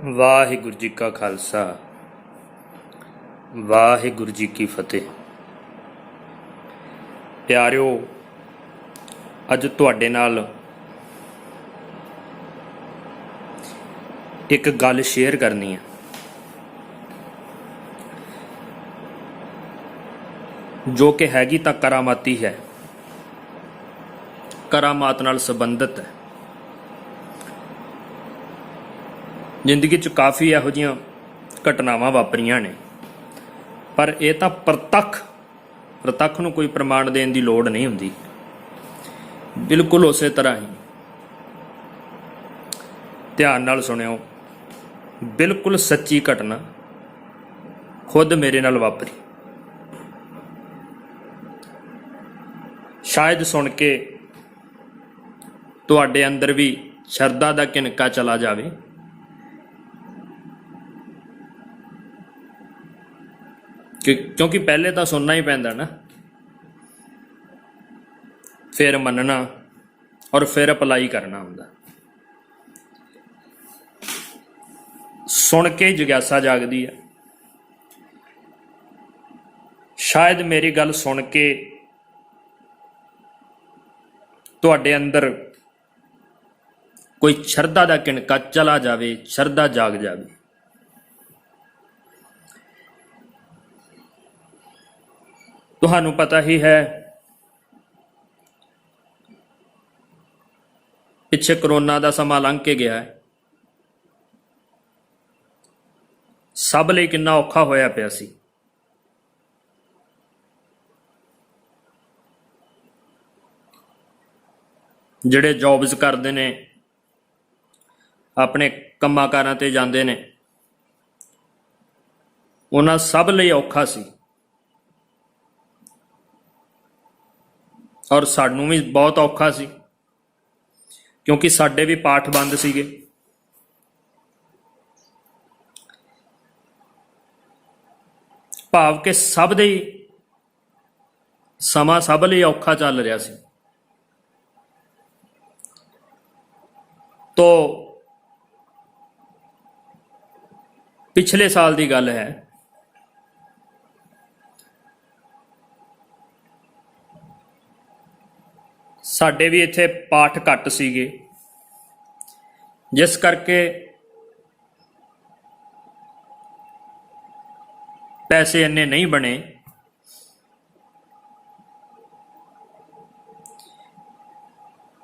ਵਾਹਿਗੁਰੂ ਜੀ ਕਾ ਖਾਲਸਾ ਵਾਹਿਗੁਰੂ ਜੀ ਕੀ ਫਤਿਹ। ਪਿਆਰਿਓ, ਅੱਜ ਤੁਹਾਡੇ ਨਾਲ ਇੱਕ ਗੱਲ ਸ਼ੇਅਰ ਕਰਨੀ ਹੈ। ਜੋ ਕਿ ਹੈਗੀ ਤਾਂ ਕਰਾਮਾਤੀ ਹੈ, ਕਰਾਮਾਤ ਨਾਲ ਸੰਬੰਧਿਤ ਹੈ। ਜ਼ਿੰਦਗੀ 'ਚ ਕਾਫੀ ਇਹੋ ਜਿਹੀਆਂ ਘਟਨਾਵਾਂ ਵਾਪਰੀਆਂ ਨੇ, ਪਰ ਇਹ ਤਾਂ ਪ੍ਰਤੱਖ ਨੂੰ ਕੋਈ ਪ੍ਰਮਾਣ ਦੇਣ ਦੀ ਲੋੜ ਨਹੀਂ ਹੁੰਦੀ। ਬਿਲਕੁਲ ਉਸੇ ਤਰ੍ਹਾਂ ਹੀ ਧਿਆਨ ਨਾਲ ਸੁਣਿਓ, ਬਿਲਕੁਲ ਸੱਚੀ ਘਟਨਾ ਖੁਦ ਮੇਰੇ ਨਾਲ ਵਾਪਰੀ। ਸ਼ਾਇਦ ਸੁਣ ਕੇ ਤੁਹਾਡੇ ਅੰਦਰ ਵੀ ਸ਼ਰਧਾ ਦਾ ਕਿਨਕਾ ਚਲਾ ਜਾਵੇ। ਕਿਉਂਕਿ ਪਹਿਲੇ ਤਾਂ ਸੁਣਨਾ ਹੀ ਪੈਂਦਾ ਨਾ, ਫਿਰ ਮੰਨਣਾ ਔਰ ਫਿਰ ਅਪਲਾਈ ਕਰਨਾ ਹੁੰਦਾ। ਸੁਣ ਕੇ ਹੀ ਜਿਗਿਆਸਾ ਜਾਗਦੀ ਹੈ। ਸ਼ਾਇਦ ਮੇਰੀ ਗੱਲ ਸੁਣ ਕੇ ਤੁਹਾਡੇ ਅੰਦਰ ਕੋਈ ਸ਼ਰਧਾ ਦਾ ਕਿਣਕਾ ਚਲਾ ਜਾਵੇ, ਸ਼ਰਧਾ ਜਾਗ ਜਾਵੇ। ਤੁਹਾਨੂੰ ਪਤਾ ਹੀ ਹੈ, ਪਿੱਛੇ ਕਰੋਨਾ ਦਾ ਸਮਾਂ ਲੰਘ ਕੇ ਗਿਆ ਹੈ। ਸਭ ਲਈ ਕਿੰਨਾ ਔਖਾ ਹੋਇਆ ਪਿਆ ਸੀ। ਜਿਹੜੇ ਜੌਬਸ ਕਰਦੇ ਨੇ, ਆਪਣੇ ਕੰਮਾਂ ਕਾਰਾਂ ਤੇ ਜਾਂਦੇ ਨੇ, ਉਹਨਾਂ ਸਭ ਲਈ ਔਖਾ ਸੀ। ਔਰ ਸਾਨੂੰ ਵੀ ਬਹੁਤ ਔਖਾ ਸੀ, ਕਿਉਂਕਿ ਸਾਡੇ ਵੀ ਪਾਠ ਬੰਦ ਸੀਗੇ। ਭਾਵ ਕਿ ਸਭ ਦੇ ਹੀ ਸਮਾਂ ਸਭ ਲਈ ਔਖਾ ਚੱਲ ਰਿਹਾ ਸੀ। ਤੋ ਪਿਛਲੇ ਸਾਲ ਦੀ ਗੱਲ ਹੈ, ਸਾਡੇ ਵੀ ਇੱਥੇ ਪਾਠ ਘੱਟ ਸੀਗੇ, ਜਿਸ ਕਰਕੇ ਪੈਸੇ ਇੰਨੇ ਨਹੀਂ ਬਣੇ।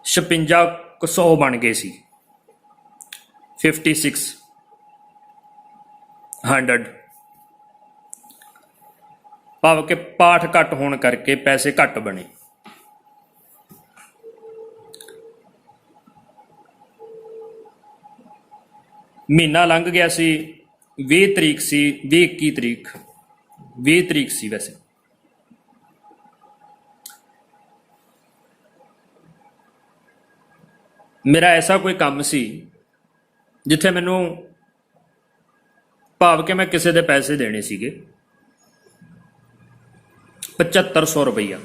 ਛਪੰਜਾ 100 ਬਣ ਗਏ ਸੀ, 5600, ਭਾਵ ਕਿ ਪਾਠ ਘੱਟ ਹੋਣ ਕਰਕੇ ਪੈਸੇ ਘੱਟ ਬਣੇ। ਮਹੀਨਾ ਲੰਘ ਗਿਆ ਸੀ, 20 ਤਰੀਕ ਸੀ, 21 ਤਰੀਕ, 20 ਤਰੀਕ ਸੀ ਵੈਸੇ। ਮੇਰਾ ਐਸਾ ਕੋਈ ਕੰਮ ਸੀ ਜਿੱਥੇ ਮੈਨੂੰ, ਭਾਵ ਕਿ ਮੈਂ ਕਿਸੇ ਦੇ ਪੈਸੇ ਦੇਣੇ ਸੀਗੇ, 7500 ਰੁਪਈਆ।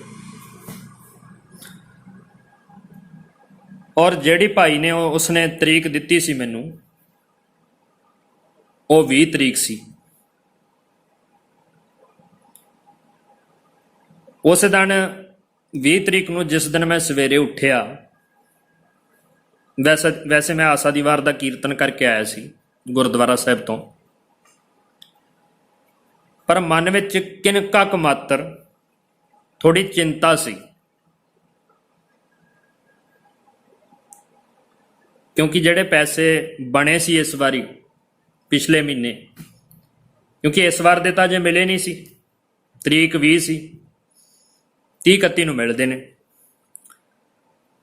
ਔਰ ਜਿਹੜੀ ਭਾਈ ਨੇ ਉਸਨੇ ਤਰੀਕ ਦਿੱਤੀ ਸੀ ਮੈਨੂੰ, ਉਹ 20 ਤਰੀਕ ਸੀ। ਉਸ ਦਿਨ 20 ਤਰੀਕ ਨੂੰ, ਜਿਸ ਦਿਨ ਮੈਂ ਸਵੇਰੇ ਉੱਠਿਆ, ਵੈਸੇ ਮੈਂ ਆਸਾ ਦੀ ਵਾਰ ਦਾ ਕੀਰਤਨ ਕਰਕੇ ਆਇਆ ਸੀ ਗੁਰਦੁਆਰਾ ਸਾਹਿਬ ਤੋਂ, ਪਰ ਮਨ ਵਿੱਚ ਕਿਨਕਾ ਕੁ ਮਾਤਰ ਥੋੜੀ ਚਿੰਤਾ ਸੀ। ਕਿਉਂਕਿ ਜਿਹੜੇ ਪੈਸੇ ਬਣੇ ਸੀ ਇਸ ਵਾਰੀ, ਪਿਛਲੇ ਮਹੀਨੇ, ਕਿਉਂਕਿ ਇਸ ਵਾਰ ਦੇ ਤਾਂ ਜੇ ਮਿਲੇ ਨਹੀਂ ਸੀ, ਤਰੀਕ 20 ਸੀ, 30-31 ਨੂੰ ਮਿਲਦੇ ਨੇ।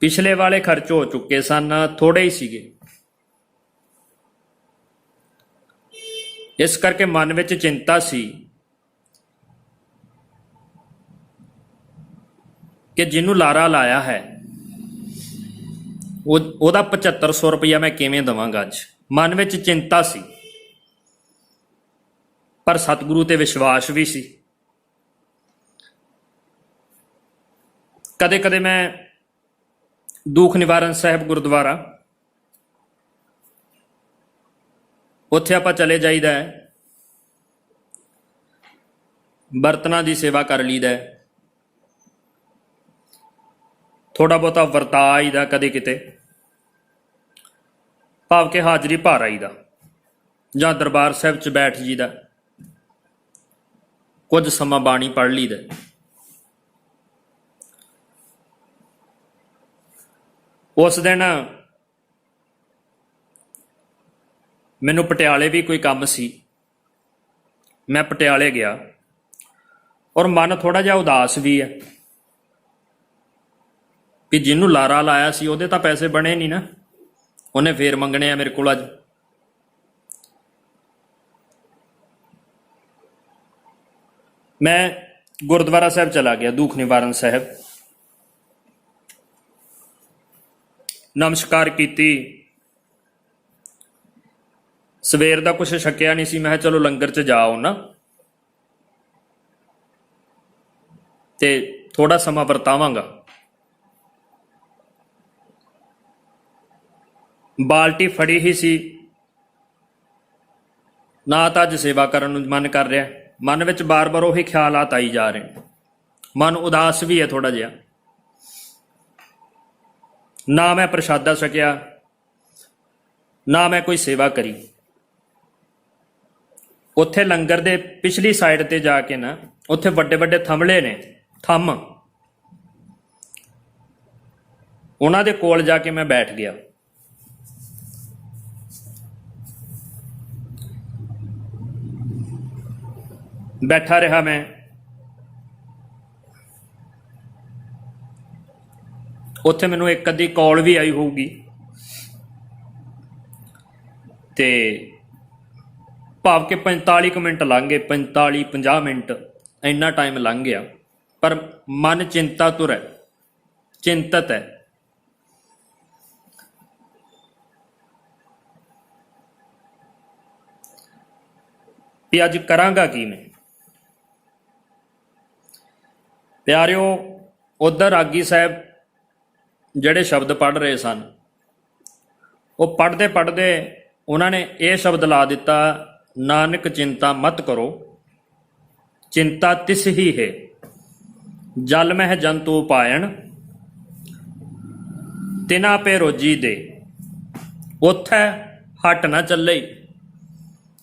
ਪਿਛਲੇ ਵਾਲੇ ਖਰਚ ਹੋ ਚੁੱਕੇ ਸਨ, ਥੋੜੇ ਹੀ ਸੀਗੇ। ਇਸ ਕਰਕੇ ਮਨ ਵਿੱਚ ਚਿੰਤਾ ਸੀ ਕਿ ਜਿਹਨੂੰ ਲਾਰਾ ਲਾਇਆ ਹੈ ਉਹਦਾ 7500 ਰੁਪਇਆ ਮੈਂ ਕਿਵੇਂ ਦੇਵਾਂਗਾ। ਅੱਜ ਮਨ ਵਿੱਚ ਚਿੰਤਾ ਸੀ, ਪਰ ਸਤਿਗੁਰੂ ਤੇ ਵਿਸ਼ਵਾਸ ਵੀ ਸੀ। ਕਦੇ ਕਦੇ ਮੈਂ ਦੂਖ ਨਿਵਾਰਨ ਸਾਹਿਬ ਗੁਰਦੁਆਰਾ ਉੱਥੇ ਆਪਾਂ ਚਲੇ ਜਾਈਦਾ ਹੈ, ਬਰਤਨਾਂ ਦੀ ਸੇਵਾ ਕਰ ਲਈਦਾ ਹੈ, ਥੋੜਾ ਬਹੁਤਾ ਵਰਤਾ ਆਈਦਾ ਕਦੇ ਕਿਤੇ, ਭਾਵ ਕਿ ਹਾਜ਼ਰੀ ਭਰ ਆਈਦਾ, ਜਾਂ ਦਰਬਾਰ ਸਾਹਿਬ 'ਚ ਬੈਠ ਜੀਦਾ, ਕੁਝ ਸਮਾਂ ਬਾਣੀ ਪੜ੍ਹ ਲਈਦਾ। ਉਸ ਦਿਨ ਮੈਨੂੰ ਪਟਿਆਲੇ ਵੀ ਕੋਈ ਕੰਮ ਸੀ, ਮੈਂ ਪਟਿਆਲੇ ਗਿਆ ਔਰ ਮਨ ਥੋੜਾ ਜਿਹਾ ਉਦਾਸ ਵੀ ਹੈ ਕਿ ਜਿਹਨੂੰ ਲਾਰਾ ਲਾਇਆ ਸੀ ਉਹਦੇ ਤਾਂ ਪੈਸੇ ਬਣੇ ਨਹੀਂ ਨਾ, ਉਹਨੇ ਫੇਰ ਮੰਗਣੇ ਆ ਮੇਰੇ ਕੋਲ ਅੱਜ। ਮੈਂ ਗੁਰਦੁਆਰਾ ਸਾਹਿਬ ਚਲਾ ਗਿਆ, ਦੂਖ ਨਿਵਾਰਨ ਸਾਹਿਬ, ਨਮਸਕਾਰ ਕੀਤੀ। ਸਵੇਰ ਦਾ ਕੁਛ ਛਕਿਆ ਨਹੀਂ ਸੀ, ਮੈਂ ਕਿਹਾ ਚਲੋ ਲੰਗਰ 'ਚ ਜਾਓ ਨਾ ਤੇ ਥੋੜਾ ਸਮਾਂ ਵਰਤਾਵਾਂਗਾ। ਬਾਲਟੀ ਫੜੀ ਹੀ ਸੀ, ਨਾ ਤਾਂ ਅੱਜ ਸੇਵਾ ਕਰਨ ਨੂੰ ਮਨ ਕਰ ਰਿਹਾ, ਮਨ ਵਿੱਚ ਬਾਰ-ਬਾਰ ਉਹੀ ਖਿਆਲਾਤ ਆਈ ਜਾ ਰਹੇ, ਮਨ ਉਦਾਸ ਵੀ ਹੈ ਥੋੜਾ ਜਿਹਾ। ਨਾ ਮੈਂ ਪ੍ਰਸ਼ਾਦਾ ਛਕਿਆ, ਨਾ ਮੈਂ ਕੋਈ ਸੇਵਾ ਕਰੀ। ਉੱਥੇ ਲੰਗਰ ਦੇ ਪਿਛਲੀ ਸਾਈਡ ਤੇ ਜਾ ਕੇ ਨਾ, ਉੱਥੇ ਵੱਡੇ ਵੱਡੇ ਥੰਮਲੇ ਨੇ, ਥੰਮ, ਉਹਨਾਂ ਦੇ ਕੋਲ ਜਾ ਕੇ ਮੈਂ ਬੈਠ ਗਿਆ। ਬੈਠਾ ਰਿਹਾ ਮੈਂ, ਉੱਥੇ ਮੈਨੂੰ ਇੱਕ ਅੱਧੀ ਕਾਲ ਵੀ ਆਈ ਹੋਊਗੀ ਤੇ ਭਾਵ ਕਿ 45 ਮਿੰਟ ਲੰਘ ਗਏ, 45-50 ਮਿੰਟ, ਇੰਨਾ ਟਾਈਮ ਲੰਘ ਗਿਆ, ਪਰ ਮਨ ਚਿੰਤਾਤੁਰ ਹੈ, ਚਿੰਤਤ ਹੈ। ਵੀ ਅੱਜ ਕਰਾਂਗਾ ਕੀ ਮੈਂ। ਪਿਆਰਿਓ, ਉਧਰ ਰਾਗੀ ਸਾਹਿਬ ਜਿਹੜੇ ਸ਼ਬਦ ਪੜ੍ਹ ਰਹੇ ਸਨ, ਉਹ ਪੜ੍ਹਦੇ ਪੜ੍ਹਦੇ ਉਹਨਾਂ ਨੇ ਇਹ ਸ਼ਬਦ ਲਾ ਦਿੱਤਾ, ਨਾਨਕ ਚਿੰਤਾ ਮਤ ਕਰੋ, ਚਿੰਤਾ ਤਿਸ ਹੀ ਹੈ, ਜਲ ਮਹਿ ਜੰਤੂ ਪਾਇਣ, ਤਿਨਾ ਪੇ ਰੋਜੀ ਦੇ, ਉੱਥੈ ਹਟ ਨਾ ਚੱਲੇ,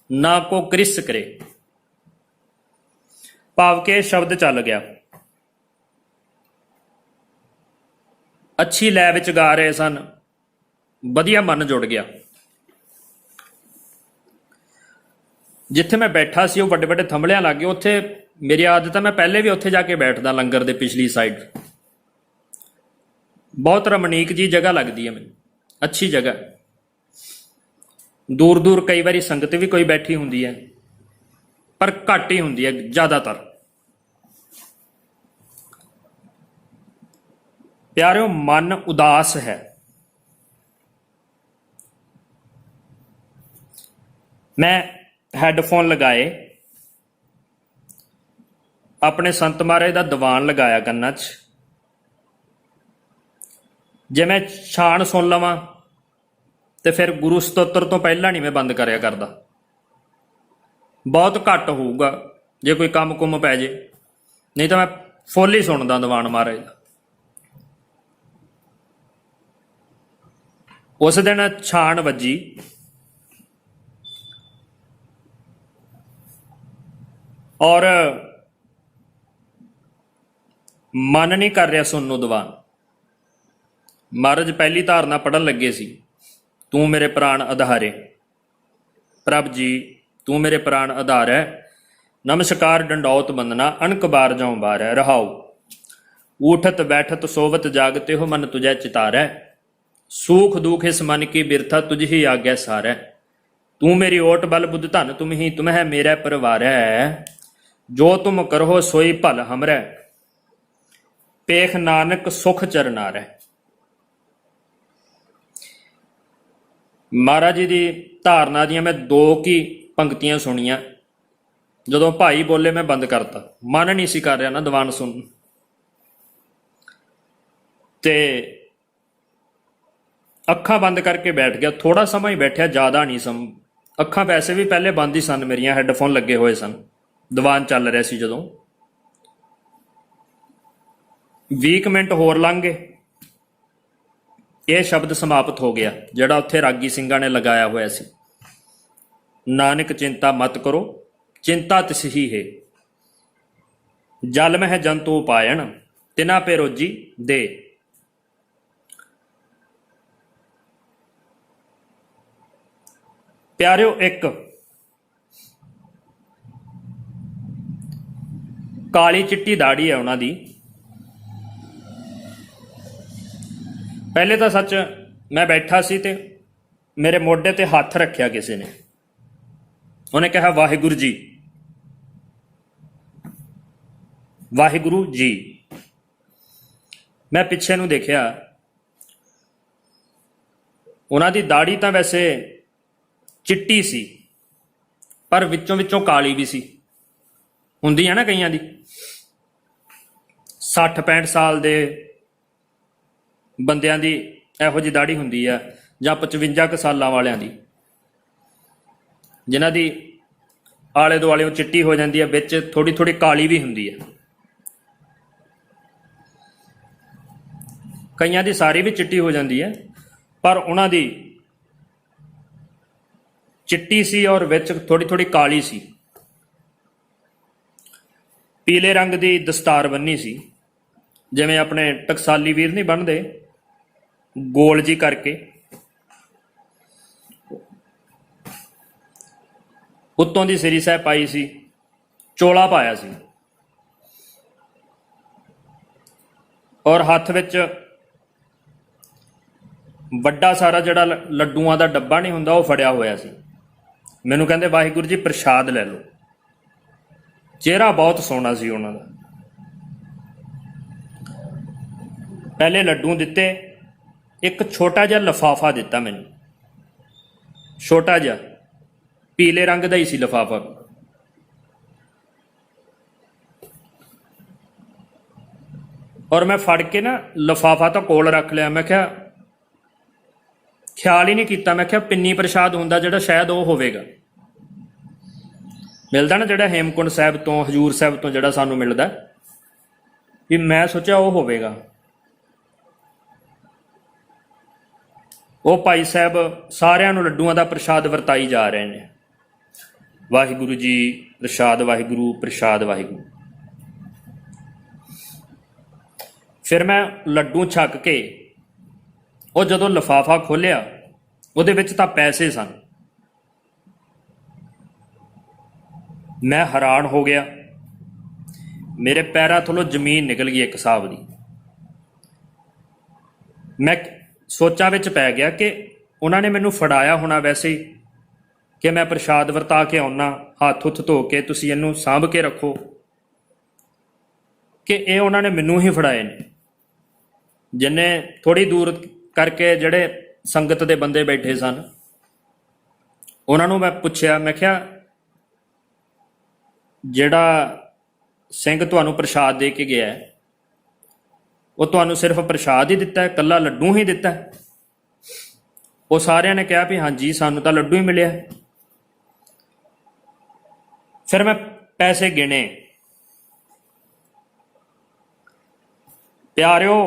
ਨਾ ਕੋ ਕ੍ਰਿਸ ਕਰੇ। ਭਾਵ ਕਿ ਸ਼ਬਦ ਚੱਲ ਗਿਆ, ਅੱਛੀ ਲੈ ਵਿੱਚ ਗਾ ਰਹੇ ਸਨ, ਵਧੀਆ ਮਨ ਜੁੜ ਗਿਆ। ਜਿੱਥੇ ਮੈਂ ਬੈਠਾ ਸੀ ਉਹ ਵੱਡੇ ਵੱਡੇ ਥੰਮਲਿਆਂ ਲੱਗ ਗਏ। ਉੱਥੇ ਮੇਰੀ ਆਦਤ ਹੈ, ਮੈਂ ਪਹਿਲੇ ਵੀ ਉੱਥੇ ਜਾ ਕੇ ਬੈਠਦਾ, ਲੰਗਰ ਦੇ ਪਿਛਲੀ ਸਾਈਡ। ਬਹੁਤ ਰਮਣੀਕ ਜੀ ਜਗ੍ਹਾ ਲੱਗਦੀ ਹੈ ਮੈਨੂੰ, ਅੱਛੀ ਜਗ੍ਹਾ। ਦੂਰ ਦੂਰ ਕਈ ਵਾਰੀ ਸੰਗਤ ਵੀ ਕੋਈ ਬੈਠੀ ਹੁੰਦੀ ਹੈ, ਪਰ ਘੱਟ ਹੀ ਹੁੰਦੀ ਹੈ ਜ਼ਿਆਦਾਤਰ। ਪਿਆਰਿਓ, ਮਨ ਉਦਾਸ ਹੈ। ਮੈਂ ਹੈੱਡਫੋਨ ਲਗਾਏ, ਆਪਣੇ ਸੰਤ ਮਹਾਰਾਜ ਦਾ ਦੀਵਾਨ ਲਗਾਇਆ ਕੰਨਾਂ 'ਚ। ਜੇ ਮੈਂ ਛਾਣ ਸੁਣ ਲਵਾਂ ਤੇ ਫਿਰ ਗੁਰੂ ਸਤੋਤਰ ਤੋਂ ਪਹਿਲਾਂ ਨਹੀਂ ਮੈਂ ਬੰਦ ਕਰਿਆ ਕਰਦਾ। ਬਹੁਤ ਘੱਟ ਹੋਊਗਾ ਜੇ ਕੋਈ ਕੰਮ ਕੁੰਮ ਪੈ ਜੇ, ਨਹੀਂ ਤਾਂ ਮੈਂ ਫੁੱਲ ਹੀ ਸੁਣਦਾ ਦੀਵਾਨ ਮਹਾਰਾਜ ਦਾ। ਉਸ ਦਿਨ ਛਾਣ ਵੱਜੀ, ਔਰ ਮਨ ਨਹੀਂ ਕਰ ਰਿਹਾ ਸੁਣਨ ਨੂੰ ਦੀਵਾਨ। ਮਹਾਰਾਜ ਪਹਿਲੀ ਧਾਰਨਾ ਪੜ੍ਹਨ ਲੱਗੇ ਸੀ, ਤੂੰ ਮੇਰੇ ਪ੍ਰਾਣ ਆਧਾਰੇ, ਪ੍ਰਭ ਜੀ ਤੂੰ ਮੇਰੇ ਪ੍ਰਾਣ ਆਧਾਰ ਹੈ, ਨਮਸਕਾਰ ਡੰਡੌਤ ਬੰਦਨਾ, ਅਣਕ ਬਾਰ ਜਾਉ ਬਾਰ ਹੈ, ਰਹਾਉ ਊਠਤ ਬੈਠਤ ਸੋਵਤ ਜਾਗਤੇ ਹੋ, ਮਨ ਤੁਝੈ ਚਿਤਾਰੈ, ਸੂਖ ਦੁਖ ਇਸ ਮਨ ਕੀ ਬਿਰਥਾ, ਤੁਝ ਹੀ ਆਗੈ ਸਾਰੈ, ਤੂੰ ਮੇਰੀ ਓਟ ਬਲ ਬੁੱਧ ਧਨ, ਤੁਮ ਹੀ ਤੁਮ ਹੈ ਮੇਰਾ ਪਰਿਵਾਰੈ, ਜੋ ਤੁਮ ਕਰੋ ਸੋਈ ਭਲ ਹਮਰੈ, ਪੇਖ ਨਾਨਕ ਸੁਖ ਚਰਨਾਰੈ। ਮਹਾਰਾਜ ਜੀ ਦੀ ਧਾਰਨਾ ਦੀਆਂ ਮੈਂ 2 ਕੀ ਪੰਕਤੀਆਂ ਸੁਣੀਆਂ। ਜਦੋਂ ਭਾਈ ਬੋਲੇ ਮੈਂ ਬੰਦ ਕਰਤਾ, ਮਨ ਨਹੀਂ ਸੀ ਕਰ ਰਿਹਾ ਨਾ ਦੀਵਾਨ ਸੁਣ। ਤੇ ਅੱਖਾਂ ਬੰਦ ਕਰਕੇ ਬੈਠ ਗਿਆ, ਥੋੜਾ ਸਮਾਂ ਹੀ ਬੈਠਿਆ, ਜ਼ਿਆਦਾ ਨਹੀਂ ਅੱਖਾਂ ਵੈਸੇ ਵੀ ਪਹਿਲੇ ਬੰਦ ਹੀ ਸਨ ਮੇਰੀਆਂ, ਹੈੱਡਫੋਨ ਲੱਗੇ ਹੋਏ ਸਨ, ਦੀਵਾਨ ਚੱਲ ਰਿਹਾ ਸੀ ਜਦੋਂ। 20 ਮਿੰਟ ਹੋਰ ਲੰਘ ਗਏ, ਇਹ ਸ਼ਬਦ ਸਮਾਪਤ ਹੋ ਗਿਆ ਜਿਹੜਾ ਉੱਥੇ ਰਾਗੀ ਸਿੰਘਾਂ ਨੇ ਲਗਾਇਆ ਹੋਇਆ ਸੀ, ਨਾਨਕ ਚਿੰਤਾ ਮਤ ਕਰੋ ਚਿੰਤਾ ਤਿਸਹੀ ਹੈ, ਜਲ ਮਹਿ ਜੰਤੂ ਪਾਇਣ ਤਿਨਾ ਪੇ ਰੋਜੀ ਦੇ। ਪਿਆਰਿਓ, ਇੱਕ ਕਾਲੀ ਚਿੱਟੀ ਦਾੜੀ ਹੈ ਉਹਨਾਂ ਦੀ। ਪਹਿਲੇ ਤਾਂ ਸੱਚ ਮੈਂ ਬੈਠਾ ਸੀ ਤੇ ਮੇਰੇ ਮੋਢੇ ਤੇ ਹੱਥ ਰੱਖਿਆ ਕਿਸੇ ਨੇ, ਉਹਨੇ ਕਿਹਾ ਵਾਹਿਗੁਰੂ ਜੀ, ਵਾਹਿਗੁਰੂ ਜੀ। ਮੈਂ ਪਿੱਛੇ ਨੂੰ ਦੇਖਿਆ, ਉਹਨਾਂ ਦੀ ਦਾੜੀ ਤਾਂ ਵੈਸੇ ਚਿੱਟੀ ਸੀ ਪਰ ਵਿੱਚੋਂ ਵਿੱਚੋਂ ਕਾਲੀ ਵੀ ਸੀ, ਹੁੰਦੀ ਹੈ ਨਾ ਕਈਆਂ ਦੀ। 60-65 ਸਾਲ ਦੇ ਬੰਦਿਆਂ ਦੀ ਇਹੋ ਜਿਹੀ ਦਾੜੀ ਹੁੰਦੀ ਆ, ਜਾਂ 55 ਕੁ ਸਾਲਾਂ ਵਾਲਿਆਂ ਦੀ, ਜਿਨ੍ਹਾਂ ਦੀ ਆਲੇ ਦੁਆਲੇ ਚਿੱਟੀ ਹੋ ਜਾਂਦੀ ਹੈ, ਵਿੱਚ ਥੋੜੀ ਥੋੜੀ ਕਾਲੀ ਵੀ ਹੁੰਦੀ ਹੈ। ਕਈਆਂ ਦੀ ਸਾਰੀ ਵੀ ਚਿੱਟੀ ਹੋ ਜਾਂਦੀ ਹੈ, ਪਰ ਉਹਨਾਂ ਦੀ ਚਿੱਟੀ ਸੀ ਔਰ ਵਿੱਚ ਥੋੜੀ ਥੋੜੀ ਕਾਲੀ ਸੀ। ਪੀਲੇ ਰੰਗ ਦੀ ਦਸਤਾਰ ਬੰਨੀ ਸੀ, ਜਿਵੇਂ ਆਪਣੇ ਟਕਸਾਲੀ ਵੀਰ ਨਹੀਂ ਬੰਨ੍ਹਦੇ, ਗੋਲ ਜੀ ਕਰਕੇ। ਉੱਤੋਂ ਦੀ ਸ੍ਰੀ ਸਾਹਿਬ ਪਾਈ ਸੀ, ਚੋਲਾ ਪਾਇਆ ਸੀ, ਔਰ ਹੱਥ ਵਿੱਚ ਵੱਡਾ ਸਾਰਾ ਜਿਹੜਾ ਲੱਡੂਆਂ ਦਾ ਡੱਬਾ ਨਹੀਂ ਹੁੰਦਾ, ਉਹ ਫੜਿਆ ਹੋਇਆ ਸੀ। ਮੈਨੂੰ ਕਹਿੰਦੇ ਵਾਹਿਗੁਰੂ ਜੀ ਪ੍ਰਸ਼ਾਦ ਲੈ ਲਓ। ਚਿਹਰਾ ਬਹੁਤ ਸੋਹਣਾ ਸੀ ਉਹਨਾਂ ਦਾ। ਪਹਿਲੇ ਲੱਡੂ ਦਿੱਤੇ, ਇੱਕ ਛੋਟਾ ਜਿਹਾ ਲਿਫਾਫਾ ਦਿੱਤਾ ਮੈਨੂੰ, ਛੋਟਾ ਜਿਹਾ ਪੀਲੇ ਰੰਗ ਦਾ ਹੀ ਸੀ ਲਿਫਾਫਾ। ਔਰ ਮੈਂ ਫੜ ਕੇ ਨਾ ਲਿਫਾਫਾ ਤਾਂ ਕੋਲ ਰੱਖ ਲਿਆ। ਮੈਂ ਕਿਹਾ, ਖਿਆਲ ਹੀ ਨਹੀਂ ਕੀਤਾ, ਮੈਂ ਕਿਹਾ ਪਿੰਨੀ ਪ੍ਰਸ਼ਾਦ ਹੁੰਦਾ ਜਿਹੜਾ, ਸ਼ਾਇਦ ਉਹ ਹੋਵੇਗਾ। ਮਿਲਦਾ ਨਾ ਜਿਹੜਾ ਹੇਮਕੁੰਟ ਸਾਹਿਬ ਤੋਂ, ਹਜ਼ੂਰ ਸਾਹਿਬ ਤੋਂ ਜਿਹੜਾ ਸਾਨੂੰ ਮਿਲਦਾ, ਵੀ ਮੈਂ ਸੋਚਿਆ ਉਹ ਹੋਵੇਗਾ। ਉਹ ਭਾਈ ਸਾਹਿਬ ਸਾਰਿਆਂ ਨੂੰ ਲੱਡੂਆਂ ਦਾ ਪ੍ਰਸ਼ਾਦ ਵਰਤਾਈ ਜਾ ਰਹੇ ਨੇ, ਵਾਹਿਗੁਰੂ ਜੀ ਪ੍ਰਸ਼ਾਦ, ਵਾਹਿਗੁਰੂ ਪ੍ਰਸ਼ਾਦ, ਵਾਹਿਗੁਰੂ। ਫਿਰ ਮੈਂ ਲੱਡੂ ਛਕ ਕੇ ਉਹ ਜਦੋਂ ਲਿਫਾਫਾ ਖੋਲ੍ਹਿਆ, ਉਹਦੇ ਵਿੱਚ ਤਾਂ ਪੈਸੇ ਸਨ। ਮੈਂ ਹੈਰਾਨ ਹੋ ਗਿਆ, ਮੇਰੇ ਪੈਰਾਂ ਥੱਲੋਂ ਜ਼ਮੀਨ ਨਿਕਲ ਗਈ ਇੱਕ ਹਿਸਾਬ ਦੀ। ਮੈਂ ਸੋਚਾਂ ਵਿੱਚ ਪੈ ਗਿਆ ਕਿ ਉਹਨਾਂ ਨੇ ਮੈਨੂੰ ਫੜਾਇਆ ਹੋਣਾ ਵੈਸੇ ਹੀ, ਕਿ ਮੈਂ ਪ੍ਰਸ਼ਾਦ ਵਰਤਾ ਕੇ ਆਉਣਾ, ਹੱਥ ਹੁੱਥ ਧੋ ਕੇ ਤੁਸੀਂ ਇਹਨੂੰ ਸਾਂਭ ਕੇ ਰੱਖੋ, ਕਿ ਇਹ ਉਹਨਾਂ ਨੇ ਮੈਨੂੰ ਹੀ ਫੜਾਏ ਨੇ। ਜਿੰਨੇ ਥੋੜ੍ਹੀ ਦੂਰ ਕਰਕੇ ਜਿਹੜੇ ਸੰਗਤ ਦੇ ਬੰਦੇ ਬੈਠੇ ਸਨ, ਉਹਨਾਂ ਨੂੰ ਮੈਂ ਪੁੱਛਿਆ, ਮੈਂ ਕਿਹਾ ਜਿਹੜਾ ਸਿੰਘ ਤੁਹਾਨੂੰ ਪ੍ਰਸ਼ਾਦ ਦੇ ਕੇ ਗਿਆ, ਉਹ ਤੁਹਾਨੂੰ ਸਿਰਫ ਪ੍ਰਸ਼ਾਦ ਹੀ ਦਿੱਤਾ ਹੈ, ਇਕੱਲਾ ਲੱਡੂ ਹੀ ਦਿੱਤਾ ਹੈ? ਉਹ ਸਾਰਿਆਂ ਨੇ ਕਿਹਾ ਵੀ ਹਾਂਜੀ, ਸਾਨੂੰ ਤਾਂ ਲੱਡੂ ਹੀ ਮਿਲਿਆ। ਫਿਰ ਮੈਂ ਪੈਸੇ ਗਿਣੇ। ਪਿਆਰਿਓ,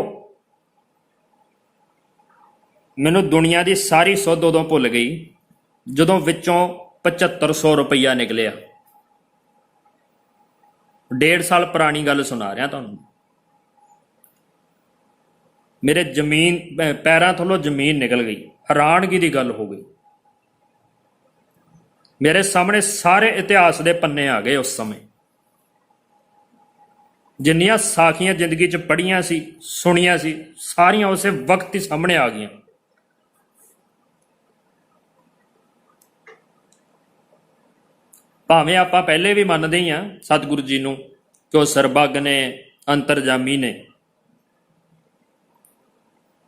ਮੈਨੂੰ ਦੁਨੀਆ ਦੀ ਸਾਰੀ ਸੁੱਧ ਉਦੋਂ ਭੁੱਲ ਗਈ ਜਦੋਂ ਵਿੱਚੋਂ 7500 ਰੁਪਈਆ ਨਿਕਲਿਆ। 1.5 ਸਾਲ ਪੁਰਾਣੀ ਗੱਲ ਸੁਣਾ ਰਿਹਾ ਤੁਹਾਨੂੰ। ਮੇਰੇ ਜ਼ਮੀਨ, ਪੈਰਾਂ ਥੱਲੋਂ ਜ਼ਮੀਨ ਨਿਕਲ ਗਈ, ਹੈਰਾਨਗੀ ਦੀ ਗੱਲ ਹੋ ਗਈ। ਮੇਰੇ ਸਾਹਮਣੇ ਸਾਰੇ ਇਤਿਹਾਸ ਦੇ ਪੰਨੇ ਆ ਗਏ ਉਸ ਸਮੇਂ। ਜਿੰਨੀਆਂ ਸਾਖੀਆਂ ਜ਼ਿੰਦਗੀ 'ਚ ਪੜ੍ਹੀਆਂ ਸੀ, ਸੁਣੀਆਂ ਸੀ, ਸਾਰੀਆਂ ਉਸੇ ਵਕਤ ਹੀ ਸਾਹਮਣੇ ਆ ਗਈਆਂ। ਭਾਵੇਂ ਆਪਾਂ ਪਹਿਲੇ ਵੀ ਮੰਨਦੇ ਹੀ ਹਾਂ ਸਤਿਗੁਰੂ ਜੀ ਨੂੰ ਕਿ ਉਹ ਸਰਬੱਗ ਨੇ, ਅੰਤਰਜਾਮੀ ਨੇ,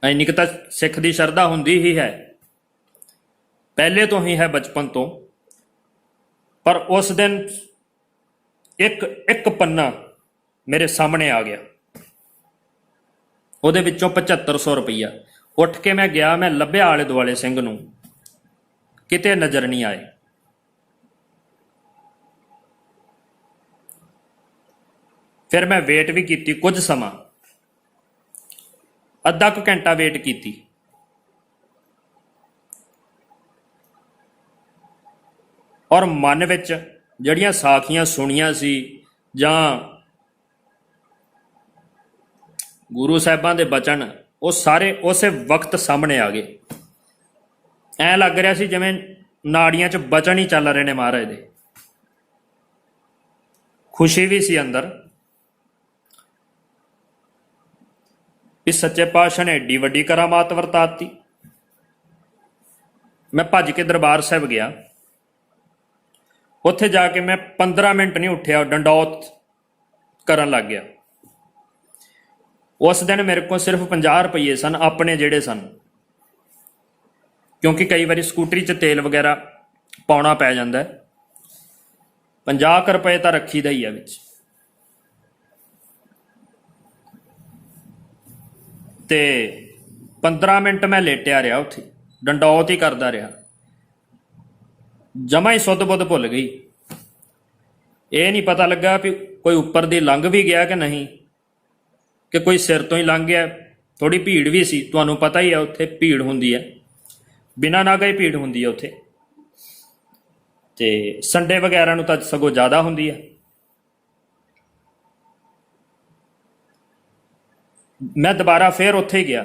ਇੰਨੀ ਕੁ ਤਾਂ ਸਿੱਖ ਦੀ ਸ਼ਰਧਾ ਹੁੰਦੀ ਹੀ ਹੈ, ਪਹਿਲੇ ਤੋਂ ਹੀ ਹੈ, ਬਚਪਨ ਤੋਂ। ਪਰ ਉਸ ਦਿਨ ਇੱਕ ਪੰਨਾ ਮੇਰੇ ਸਾਹਮਣੇ ਆ ਗਿਆ, ਉਹਦੇ ਵਿੱਚੋਂ 7500 ਰੁਪਈਆ। ਉੱਠ ਕੇ ਮੈਂ ਗਿਆ, ਮੈਂ ਲੱਭਿਆ ਆਲੇ ਦੁਆਲੇ ਸਿੰਘ ਨੂੰ, ਕਿਤੇ ਨਜ਼ਰ ਨਹੀਂ ਆਏ। फिर मैं वेट भी की कुछ समा, अद्धा कुछ घंटा वेट की। और मन विच जड़ियां साखियां सुनियां सी जां गुरु साहिबां दे बचन, वो सारे उस वक्त सामने आ गए। ऐ लग रहा सी जिवें नाड़ियां च बचन ही चल रहे ने महाराज दे। खुशी भी सी अंदर भी सच्चे पातशाह ने एडी वड्डी करामात वरताती। मैं भज के दरबार साहब गया, उत्थे जाके मैं 15 मिनट नहीं उठ्या, डंडौत करन लग गया। उस दिन मेरे को सिर्फ 50 रुपये सन अपने जेड़े सन, क्योंकि कई बार स्कूटरी च तेल वगैरह पाउना पै जांदा है। 50 रुपये तो रखी दा ही है विच। ते 15 मिनट मैं लेटिया रहा उत्थे, डंडौत ही करता रहा, जमा ही सुध बुध भुल गई। ये नहीं पता लगा भी कोई उपर दी लंघ भी गया कि नहीं, कि कोई सिर तो ही लंघ गया। थोड़ी भीड़ भी सी, तुहानूं पता ही है उत्थे भीड़ हुंदी है, बिना नागा ही भीड़ हुंदी है उत्थे। ते संडे वगैरह नूं तां सगों ज़्यादा हुंदी है। मैं दोबारा फिर उत्थे ही गया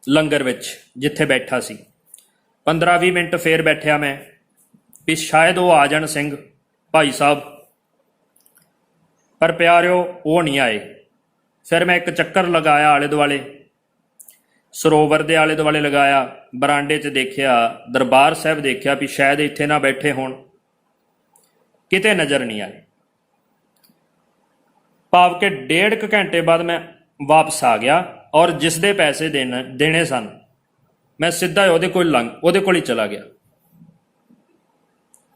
लंगर विच जिथे बैठा सी। 15-20 मिनट फिर बैठिया मैं भी शायद वो आ जाण सिंह भाई साहब, पर प्यारिओ वो नहीं आए। फिर मैं एक चक्कर लगाया आले दुआले, सरोवर के आले दुआले लगाया, बरांडे च देखिया, दरबार साहब देखिया भी शायद इत्थे ना बैठे होण, किते नज़र नहीं आए। भाव के 1.5 घंटे बाद मैं वापस आ गया, और जिस दे पैसे देने सन मैं सीधा ਉਹਦੇ कोल ही चला गया,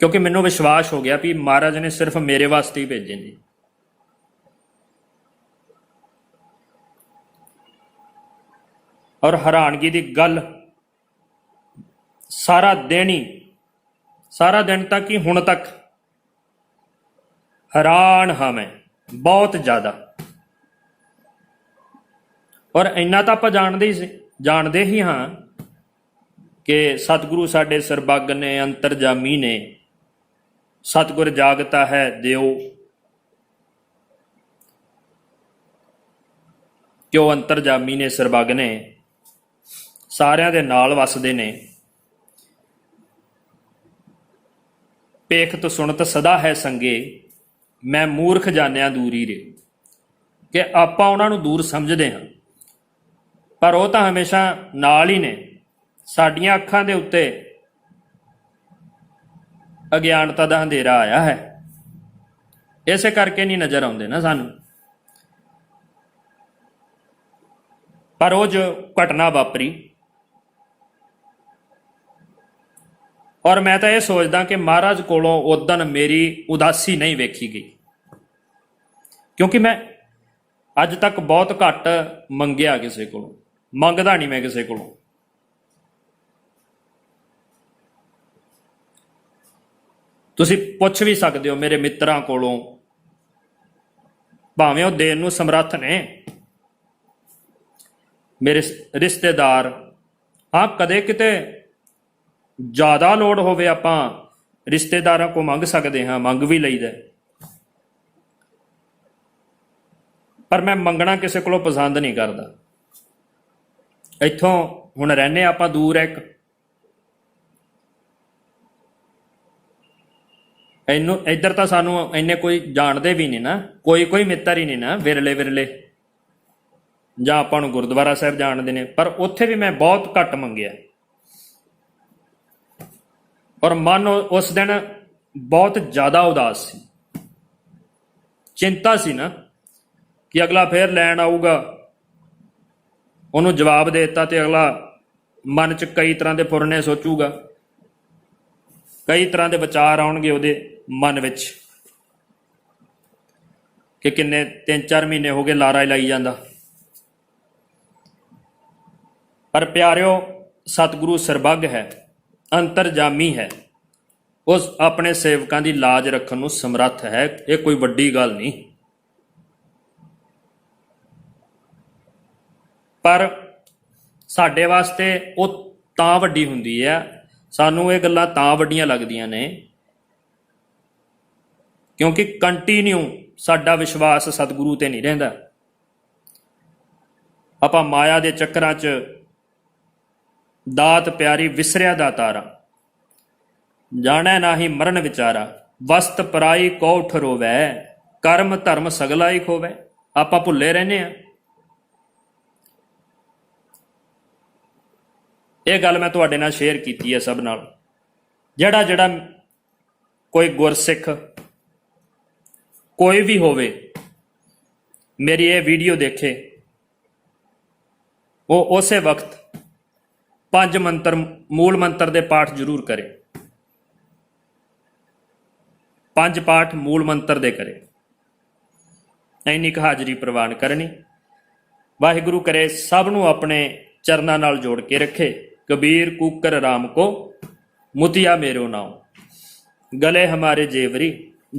क्योंकि मैनू विश्वास हो गया भी महाराज ने सिर्फ मेरे वास्ते ही भेजे ने। और हैरानगी की गल, सारा दिन तक ही हुण तक हैरान हाँ मैं बहुत ज़्यादा। और इन्ना तो आप जानते ही हाँ कि सतगुरु साडे सरबग ने, अंतरजामी ने, सतगुर जागता है देओ, क्यों अंतरजामी ने, सरबग ने सारिਆਂ ਦੇ ਨਾਲ वसदे ने। पेखत सुनत सदा है संगे, मैं मूर्ख जानिया दूरी रे। कि आपां उन्हां नूं दूर समझदे हां, पर वो तो हमेशा नाल ही ने। साडियां अखां दे उत्ते अज्ञानता दा अंधेरा आया है, इसे करके नहीं नज़र आउंदे ना सानूं। पर वो जो घटना वापरी, और मैं तो ये सोचदा कि महाराज कोलों उदन मेरी उदासी नहीं वेखी गई, क्योंकि मैं अज तक बहुत घट मंगिया किसी को, मंगदा नहीं मैं किसी को। तुसीं पुछ भी सकते हो मेरे मित्रां कोलों, भावें वो देण नूं समर्थ ने, मेरे रिश्तेदार। हाँ, कदे किते ज़्यादा लोड़ होवे आपां रिश्तेदारां को मंग सकते हाँ, मंग भी लईदा। पर मैं मंगना किसी को पसंद नहीं करता। इत्थों हुण रहने आपां दूर है, इधर तो सानू इन्ने कोई जानते भी नहीं ना, कोई मित्र ही नहीं ना, विरले जां आपां नूं गुरुद्वारा साहिब जानते ने। पर उत्थे भी मैं बहुत घट मंगिया, और मन उस दिन बहुत ज़्यादा उदास सी, चिंता सी ना कि अगला फिर लैन आऊगा। उन्होंने जवाब देता तो अगला मन च कई तरह के फुरने सोचूगा, कई तरह के विचार आउणगे उहदे मन विच कि किन्ने 3-4 महीने हो गए लारा लाई जांदा। पर प्यारिओ, सतगुरु सरबग है, अंतरजामी है, उस अपने सेवकों की लाज रखने नूं समर्थ है। ये कोई वड्डी गल नहीं। ਪਰ ਸਾਡੇ ਵਾਸਤੇ ਉਹ ਤਾਂ ਵੱਡੀ ਹੁੰਦੀ ਹੈ, ਸਾਨੂੰ ਇਹ ਗੱਲਾਂ ਤਾਂ ਵੱਡੀਆਂ ਲੱਗਦੀਆਂ ਨੇ ਕਿਉਂਕਿ ਕੰਟੀਨਿਊ ਸਾਡਾ ਵਿਸ਼ਵਾਸ ਸਤਿਗੁਰੂ ਤੇ ਨਹੀਂ ਰਹਿੰਦਾ। ਆਪਾਂ ਮਾਇਆ ਦੇ ਚੱਕਰਾਂ 'ਚ ਦਾਤ ਪਿਆਰੀ ਵਿਸਰਿਆ ਦਾ ਤਾਰਾ, ਜਾਣੈ ਨਾਹੀ ਮਰਨ ਵਿਚਾਰਾ, ਵਸਤ ਪਰਾਈ ਕੋ ਠਰੋਵੈ, ਕਰਮ ਧਰਮ ਸਗਲਾ ਹੀ ਖੋਵੈ। ਆਪਾਂ ਭੁੱਲੇ ਰਹਿੰਦੇ ਆ। ਇਹ ਗੱਲ ਮੈਂ ਤੁਹਾਡੇ ਨਾਲ ਸ਼ੇਅਰ ਕੀਤੀ ਹੈ ਸਭ ਨਾਲ। ਜਿਹੜਾ ਕੋਈ ਗੁਰਸਿੱਖ ਕੋਈ ਵੀ ਹੋਵੇ ਮੇਰੀ ਇਹ ਵੀਡੀਓ ਦੇਖੇ, ਉਹ ਉਸੇ ਵਕਤ 5 ਮੰਤਰ ਮੂਲ ਮੰਤਰ ਦੇ ਪਾਠ ਜ਼ਰੂਰ ਕਰੇ। 5 ਪਾਠ ਮੂਲ ਮੰਤਰ ਦੇ ਕਰੇ। ਇੰਨੀ ਕੁ ਹਾਜ਼ਰੀ ਪ੍ਰਵਾਨ ਕਰਨੀ। ਵਾਹਿਗੁਰੂ ਕਰੇ ਸਭ ਨੂੰ ਆਪਣੇ ਚਰਨਾਂ ਨਾਲ ਜੋੜ ਕੇ ਰੱਖੇ। ਕਬੀਰ ਕੂਕਰ ਰਾਮ ਕੋ ਮੁਤਿਆ ਮੇਰੋ ਨਾਉ, ਗਲੇ ਹਮਾਰੇ ਜੇਵਰੀ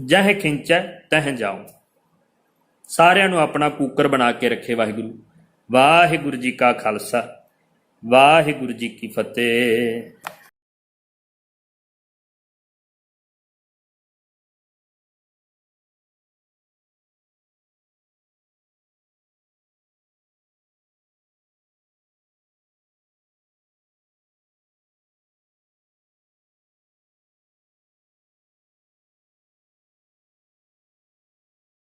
ਜਹ ਖਿੰਚੈ ਤਹ ਜਾਉ। ਸਾਰਿਆਂ ਨੂੰ ਆਪਣਾ ਕੂਕਰ ਬਣਾ ਕੇ ਰੱਖੇ ਵਾਹਿਗੁਰੂ। ਵਾਹਿਗੁਰੂ ਜੀ ਕਾ ਖਾਲਸਾ, ਵਾਹਿਗੁਰੂ ਜੀ ਕੀ ਫਤਿਹ।